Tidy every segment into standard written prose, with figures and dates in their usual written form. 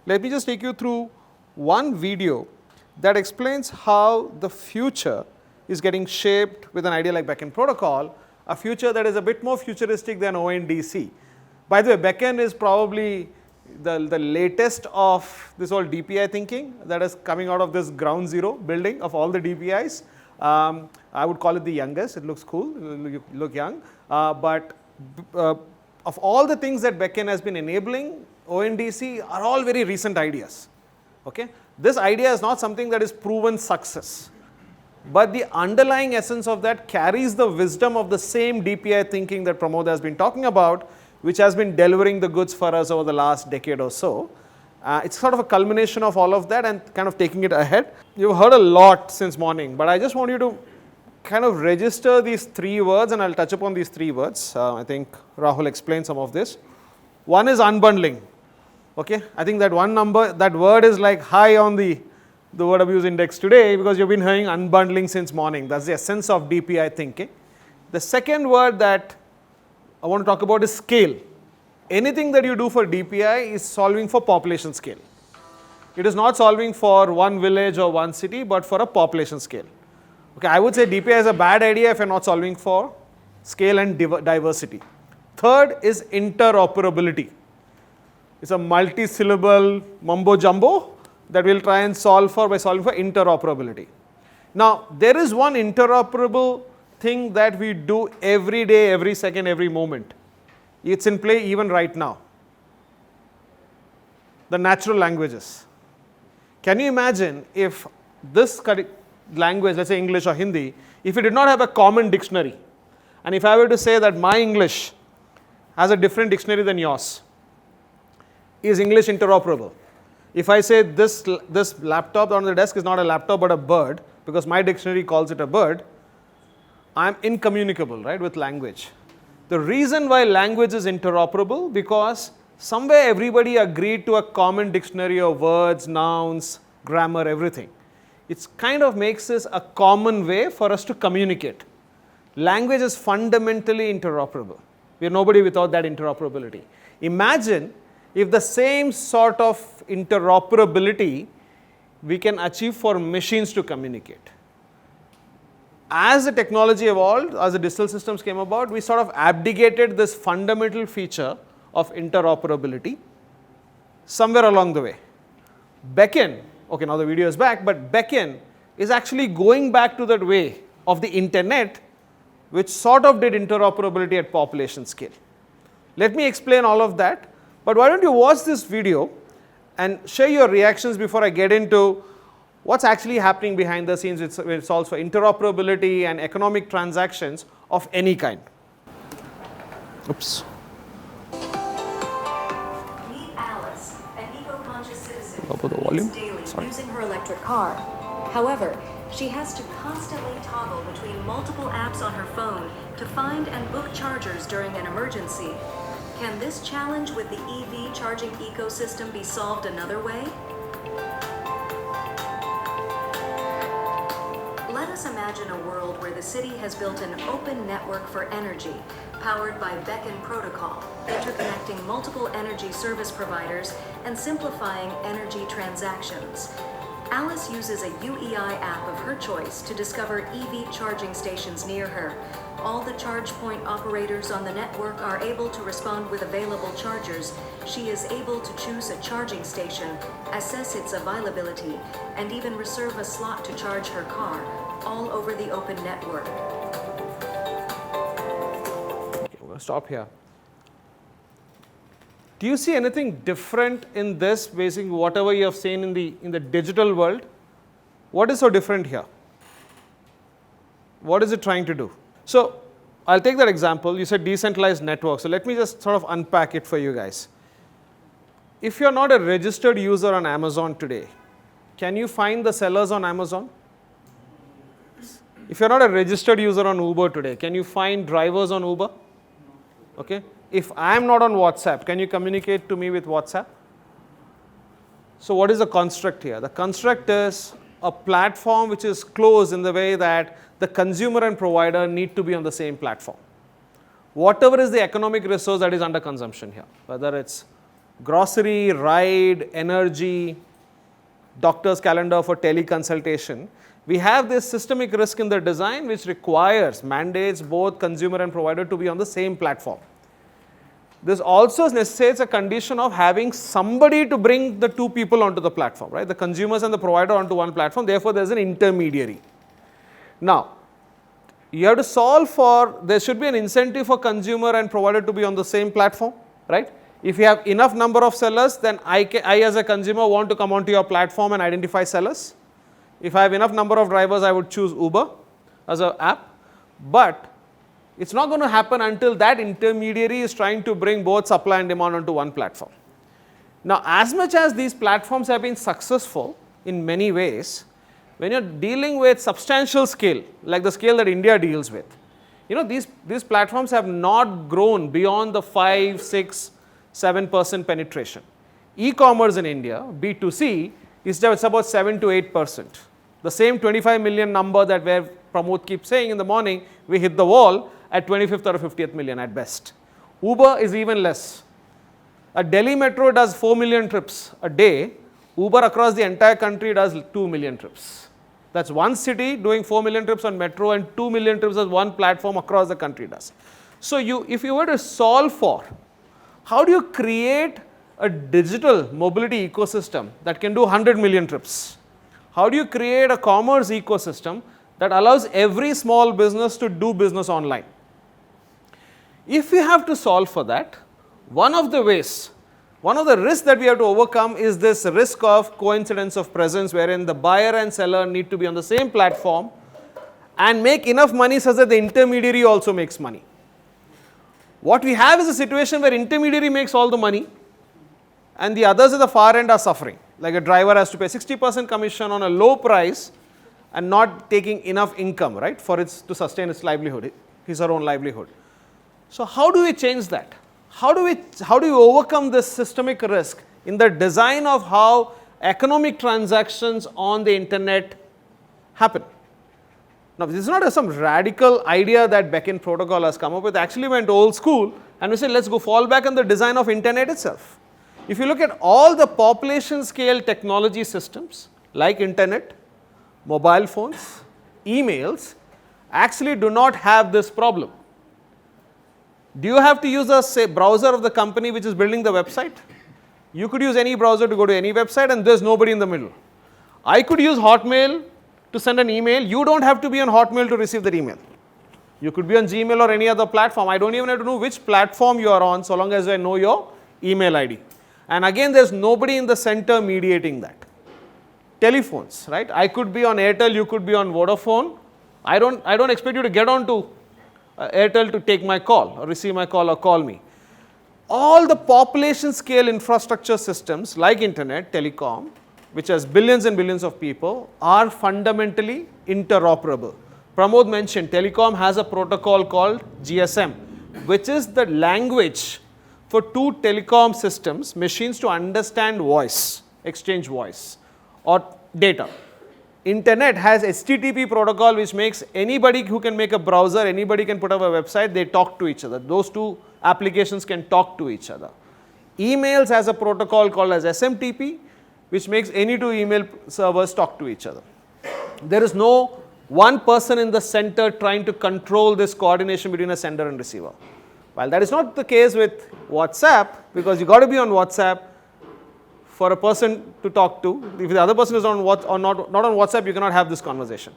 Let me just take you through one video that explains how the future is getting shaped with an idea like backend protocol, a future that is a bit more futuristic than ONDC. By the way, backend is probably the latest of this whole DPI thinking that is coming out of this ground zero building of all the DPIs. I would call it the youngest. It looks cool, you look young. But of all the things that backend has been enabling, ONDC are all very recent ideas. Okay? This idea is not something that is proven success, but the underlying essence of that carries the wisdom of the same DPI thinking that Pramod has been talking about, which has been delivering the goods for us over the last decade or so. It's sort of a culmination of all of that and kind of taking it ahead. You've heard a lot since morning, but I just want you to kind of register these three words, and I'll touch upon these three words. I think Rahul explained some of this. One is unbundling. Okay, I think that one number, that word is like high on the word abuse index today because you've been hearing unbundling since morning. That's the essence of DPI thinking. The second word that I want to talk about is scale. Anything that you do for DPI is solving for population scale. It is not solving for one village or one city, but for a population scale. Okay, I would say DPI is a bad idea if you're not solving for scale and diversity. Third is interoperability. It's a multi-syllable mumbo jumbo that we'll try and solve for by solving for interoperability. Now, there is one interoperable thing that we do every day, every second, every moment. It's in play even right now. The natural languages. Can you imagine if this language, let's say English or Hindi, if it did not have a common dictionary, and if I were to say that my English has a different dictionary than yours, is English interoperable? If I say this laptop on the desk is not a laptop but a bird, because my dictionary calls it a bird, I am incommunicable, right, with language. The reason why language is interoperable, because somewhere everybody agreed to a common dictionary of words, nouns, grammar, everything. It kind of makes this a common way for us to communicate. Language is fundamentally interoperable. We are nobody without that interoperability. Imagine if the same sort of interoperability we can achieve for machines to communicate. As the technology evolved, as the digital systems came about, we sort of abdicated this fundamental feature of interoperability somewhere along the way. Backend, okay, now the video is back, but backend is actually going back to that way of the internet, which sort of did interoperability at population scale. Let me explain all of that. But why don't you watch this video and share your reactions before I get into what's actually happening behind the scenes when it solves for interoperability and economic transactions of any kind. Oops. Meet Alice, an eco-conscious citizen Up with the volume. daily Sorry. using her electric car. However, she has to constantly toggle between multiple apps on her phone to find and book chargers during an emergency. Can this challenge with the EV charging ecosystem be solved another way? Let us imagine a world where the city has built an open network for energy, powered by Beacon Protocol, interconnecting multiple energy service providers and simplifying energy transactions. Alice uses a UEI app of her choice to discover EV charging stations near her. All the charge point operators on the network are able to respond with available chargers. She is able to choose a charging station, assess its availability, and even reserve a slot to charge her car, all over the open network. Okay, we're going to stop here. Do you see anything different in this, basically whatever you have seen in the digital world? What is so different here? What is it trying to do? So I'll take that example. You said decentralized network. So let me just sort of unpack it for you guys. If you're not a registered user on Amazon today, can you find the sellers on Amazon? If you're not a registered user on Uber today, can you find drivers on Uber? Okay. If I'm not on WhatsApp, can you communicate to me with WhatsApp? So what is the construct here? The construct is a platform which is closed in the way that the consumer and provider need to be on the same platform. Whatever is the economic resource that is under consumption here, whether it's grocery, ride, energy, doctor's calendar for teleconsultation, we have this systemic risk in the design which mandates both consumer and provider to be on the same platform. This also necessitates a condition of having somebody to bring the two people onto the platform, right? The consumers and the provider onto one platform, therefore there is an intermediary. Now, you have to solve for, there should be an incentive for consumer and provider to be on the same platform, right? If you have enough number of sellers, then I as a consumer want to come onto your platform and identify sellers. If I have enough number of drivers, I would choose Uber as an app. But it's not going to happen until that intermediary is trying to bring both supply and demand onto one platform. Now, as much as these platforms have been successful in many ways, when you're dealing with substantial scale, like the scale that India deals with, these platforms have not grown beyond the 5, 6, 7% penetration. E-commerce in India, B2C, is about 7 to 8%. The same 25 million number that where Pramod keeps saying in the morning, we hit the wall at 25th or 50th million at best. Uber is even less. A Delhi metro does 4 million trips a day. Uber across the entire country does 2 million trips. That's one city doing 4 million trips on metro and 2 million trips as one platform across the country does. So if you were to solve for how do you create a digital mobility ecosystem that can do 100 million trips? How do you create a commerce ecosystem that allows every small business to do business online? If we have to solve for that, one of the risks that we have to overcome is this risk of coincidence of presence, wherein the buyer and seller need to be on the same platform and make enough money such that the intermediary also makes money. What we have is a situation where intermediary makes all the money and the others at the far end are suffering. Like a driver has to pay 60% commission on a low price and not taking enough income, right, for it to sustain its livelihood, his or her own livelihood. So how do we change that? How do you overcome this systemic risk in the design of how economic transactions on the internet happen? Now, this is not some radical idea that Beckon protocol has come up with. Actually went old school and we said, let's go fall back on the design of internet itself. If you look at all the population scale technology systems like internet, mobile phones, emails, actually do not have this problem. Do you have to use a browser of the company which is building the website? You could use any browser to go to any website and there's nobody in the middle. I could use Hotmail to send an email. You don't have to be on Hotmail to receive that email. You could be on Gmail or any other platform. I don't even have to know which platform you are on so long as I know your email ID. And again, there's nobody in the center mediating that. Telephones, right? I could be on Airtel, you could be on Vodafone. I don't expect you to get on to Airtel to take my call or receive my call or call me. All the population scale infrastructure systems like internet, telecom, which has billions and billions of people, are fundamentally interoperable. Pramod mentioned telecom has a protocol called GSM, which is the language for two telecom systems, machines to understand voice, exchange voice or data. Internet has HTTP protocol which makes anybody who can make a browser, anybody can put up a website, they talk to each other. Those two applications can talk to each other. Emails has a protocol called as SMTP, which makes any two email servers talk to each other. There is no one person in the center trying to control this coordination between a sender and receiver. While that is not the case with WhatsApp, because you got to be on WhatsApp for a person to talk to. If the other person is not on WhatsApp, you cannot have this conversation.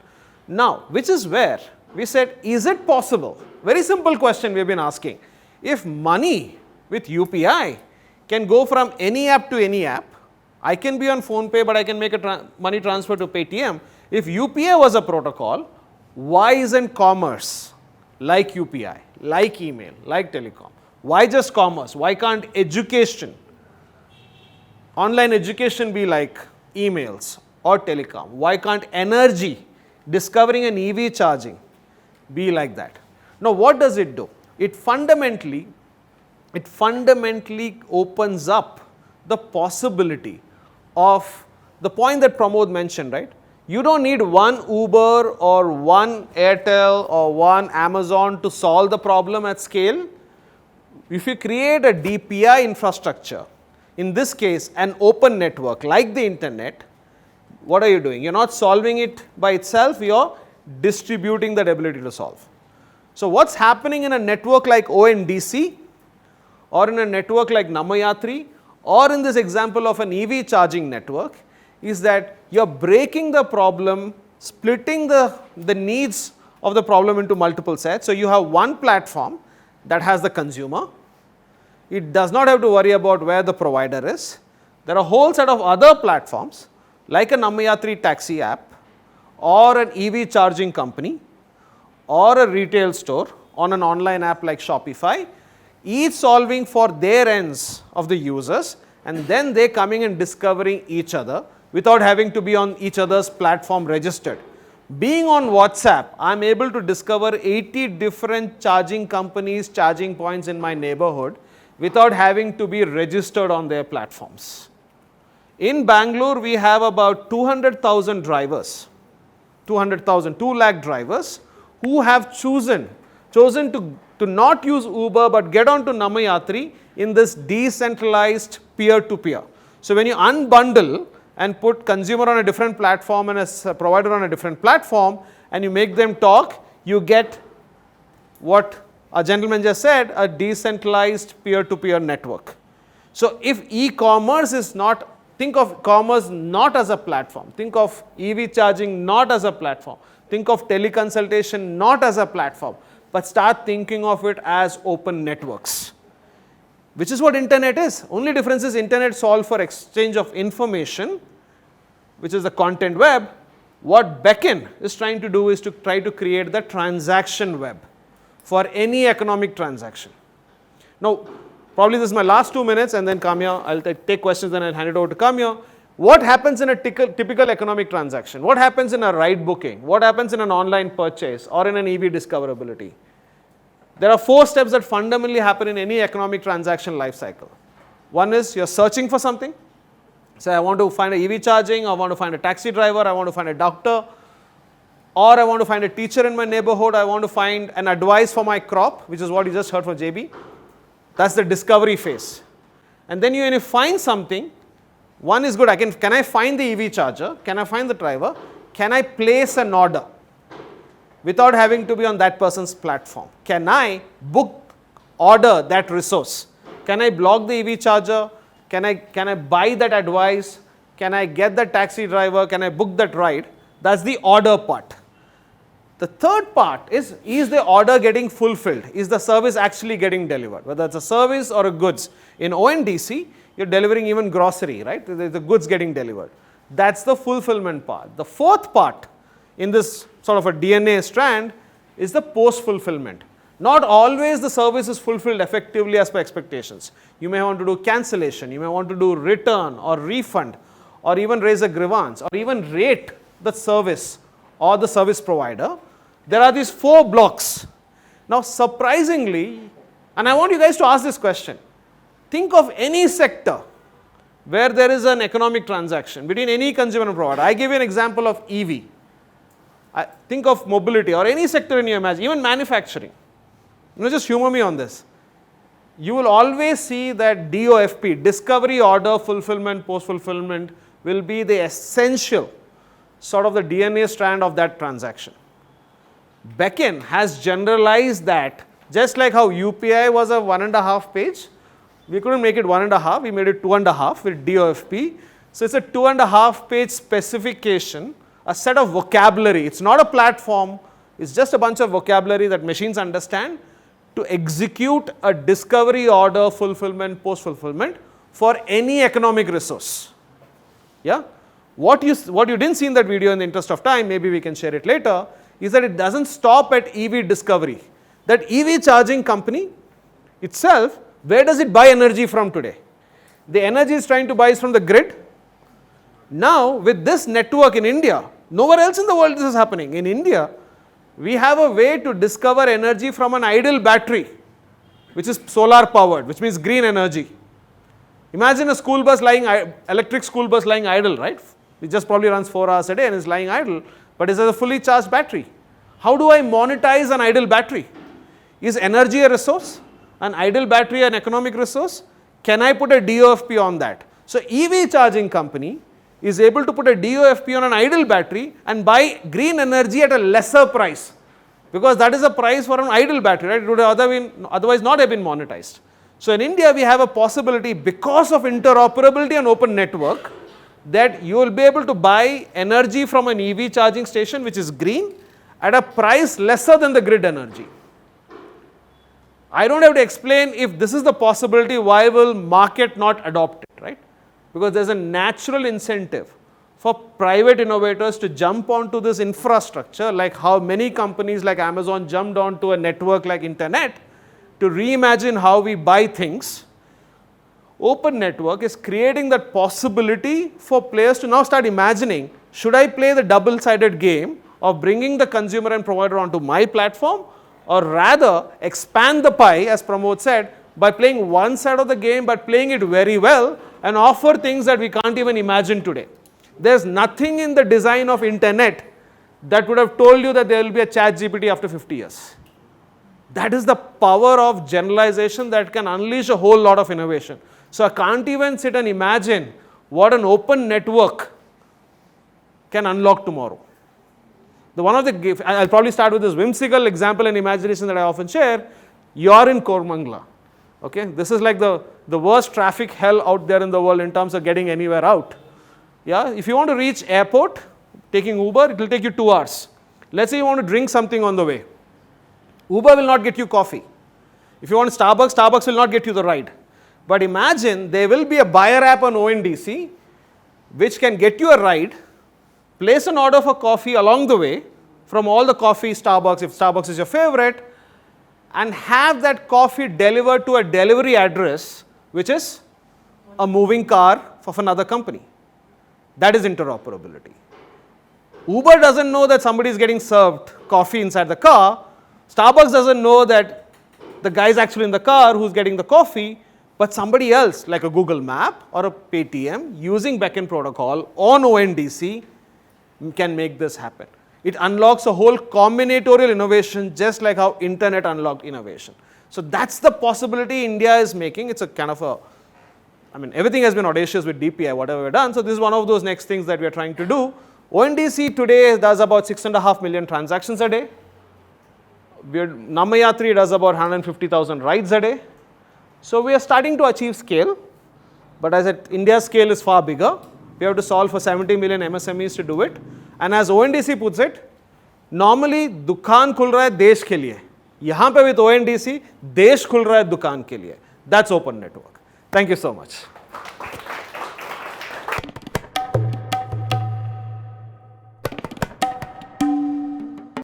Now, which is where we said, is it possible? Very simple question we have been asking. If money with UPI can go from any app to any app, I can be on PhonePe, but I can make a money transfer to Paytm. If UPI was a protocol, why isn't commerce like UPI, like email, like telecom? Why just commerce? Why can't education, online education be like emails or telecom? Why can't energy, discovering an EV charging, be like that? Now, what does it do? It fundamentally opens up the possibility of the point that Pramod mentioned, right? You don't need one Uber or one Airtel or one Amazon to solve the problem at scale. If you create a DPI infrastructure, in this case an open network like the internet, what are you doing? You're not solving it by itself, you're distributing that ability to solve. So what's happening in a network like ONDC or in a network like Namayatri or in this example of an EV charging network is that you're breaking the problem, splitting the needs of the problem into multiple sets. So you have one platform that has the consumer. It does not have to worry about where the provider is. There are a whole set of other platforms like a Namayatri taxi app or an EV charging company or a retail store on an online app like Shopify, each solving for their ends of the users, and then they coming and discovering each other without having to be on each other's platform registered. Being on WhatsApp, I am able to discover 80 different charging companies, charging points in my neighborhood without having to be registered on their platforms. In Bangalore, we have about 200,000 drivers, 200,000, 2 lakh drivers who have chosen to not use Uber but get onto Namayatri in this decentralized peer-to-peer. So when you unbundle and put consumer on a different platform and a provider on a different platform and you make them talk, you get what a gentleman just said, a decentralized peer-to-peer network. So if e-commerce is not, think of commerce not as a platform, think of EV charging not as a platform, think of teleconsultation not as a platform, but start thinking of it as open networks, which is what internet is. Only difference is internet solves for exchange of information, which is the content web. What backend is trying to do is to try to create the transaction web for any economic transaction. Now, probably this is my last 2 minutes and then Kamya, I'll take questions and I'll hand it over to Kamya. What happens in a typical economic transaction? What happens in a ride booking? What happens in an online purchase or in an EV discoverability? There are 4 steps that fundamentally happen in any economic transaction life cycle. One is you're searching for something. Say I want to find an EV charging, I want to find a taxi driver, I want to find a doctor, or I want to find a teacher in my neighborhood, I want to find an advice for my crop, which is what you just heard from JB. That's the discovery phase. And then when you find something, one is good, can I find the EV charger, can I find the driver, can I place an order without having to be on that person's platform? Can I order that resource? Can I block the EV charger? Can I buy that advice? Can I get the taxi driver? Can I book that ride? That's the order part. The third part is the order getting fulfilled? Is the service actually getting delivered? Whether it's a service or a goods. In ONDC, you're delivering even grocery, right? The goods getting delivered. That's the fulfillment part. The fourth part in this sort of a DNA strand is the post-fulfillment. Not always the service is fulfilled effectively as per expectations. You may want to do cancellation, you may want to do return or refund, or even raise a grievance, or even rate the service or the service provider. There are these 4 blocks. Now surprisingly, and I want you guys to ask this question, think of any sector where there is an economic transaction between any consumer and provider. I give you an example of EV. Think of mobility or any sector in your imagine, even manufacturing. Just humor me on this. You will always see that DOFP, discovery, order, fulfillment, post-fulfillment, will be the essential sort of the DNA strand of that transaction. Backend has generalized that, just like how UPI was a 1.5 page, we couldn't make it 1.5, we made it 2.5 with DOFP. So it's a 2.5 page specification, a set of vocabulary. It's not a platform, it's just a bunch of vocabulary that machines understand to execute a discovery, order, fulfillment, post-fulfillment for any economic resource. Yeah? What you didn't see in that video, in the interest of time, maybe we can share it later, is that it doesn't stop at EV discovery. That EV charging company itself, where does it buy energy from today? The energy it's trying to buy is from the grid. Now, with this network in India, nowhere else in the world this is happening. In India, we have a way to discover energy from an idle battery, which is solar powered, which means green energy. Imagine a school bus electric school bus lying idle, right? It just probably runs 4 hours a day and is lying idle, but it's a fully charged battery. How do I monetize an idle battery? Is energy a resource? An idle battery an economic resource? can I put a DOFP on that? So EV charging company is able to put a DOFP on an idle battery and buy green energy at a lesser price, because that is a price for an idle battery, right? It would have otherwise not have been monetized. So in India, we have a possibility, because of interoperability and open network, that you will be able to buy energy from an EV charging station which is green at a price lesser than the grid energy. I don't have to explain, if this is the possibility, why will market not adopt it, right? Because there's a natural incentive for private innovators to jump onto this infrastructure, like how many companies like Amazon jumped onto a network like internet to reimagine how we buy things. Open network is creating that possibility for players to now start imagining, should I play the double-sided game of bringing the consumer and provider onto my platform, or rather expand the pie, as Pramod said, by playing one side of the game but playing it very well and offer things that we can't even imagine today. There's nothing in the design of internet that would have told you that there will be a ChatGPT after 50 years. That is the power of generalization that can unleash a whole lot of innovation. So I can't even sit and imagine what an open network can unlock tomorrow. I'll probably start with this whimsical example and imagination that I often share. You're in Kormangla. Okay? This is like the worst traffic hell out there in the world in terms of getting anywhere out. Yeah? If you want to reach airport, taking Uber, it will take you 2 hours. Let's say you want to drink something on the way. Uber will not get you coffee. If you want Starbucks, Starbucks will not get you the ride. But imagine there will be a buyer app on ONDC which can get you a ride, place an order for coffee along the way from all the coffee Starbucks, if Starbucks is your favorite, and have that coffee delivered to a delivery address which is a moving car of another company. That is interoperability. Uber doesn't know that somebody is getting served coffee inside the car. Starbucks doesn't know that the guy is actually in the car who's getting the coffee, but somebody else like a Google Map or a Paytm using backend protocol on ONDC can make this happen. It unlocks a whole combinatorial innovation, just like how internet unlocked innovation. So that's the possibility India is making. It's a kind of everything has been audacious with DPI, whatever we've done. So this is one of those next things that we are trying to do. ONDC today does about 6.5 million transactions a day. Namayatri does about 150,000 rides a day. So we are starting to achieve scale, but as India's scale is far bigger, we have to solve for 70 million MSMEs to do it. And as ONDC puts it, normally दुकान खुल रहा है देश के लिए, यहाँ पे with ONDC देश खुल रहा है दुकान के लिए. That's open network. Thank you so much.